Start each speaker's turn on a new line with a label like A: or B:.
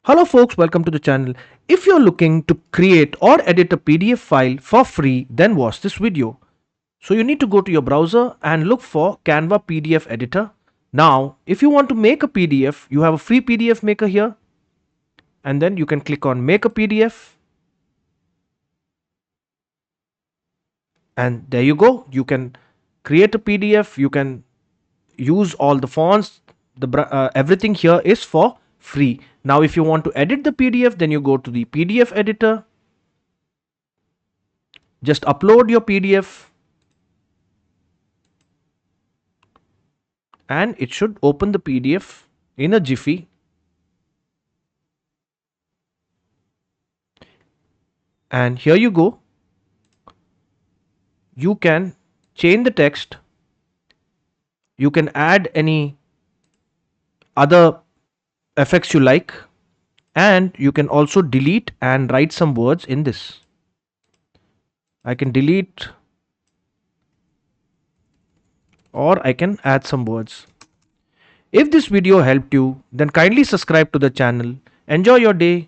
A: Hello folks, welcome to the channel. If you're looking to create or edit a PDF file for free, then watch this video. So you need to go to your browser and look for Canva PDF editor. Now, if you want to make a PDF, you have a free PDF maker here, and then you can click on make a PDF, and there you go. You can create a PDF, you can use all the fonts, everything here is for free. Now if you want to edit the PDF, then you go to the PDF editor, just upload your PDF and it should open the PDF in a jiffy. And here you go. You can change the text, you can add any other effects you like, and you can also delete and write some words in this. I can delete or I can add some words. If this video helped you, then kindly subscribe to the channel. Enjoy your day.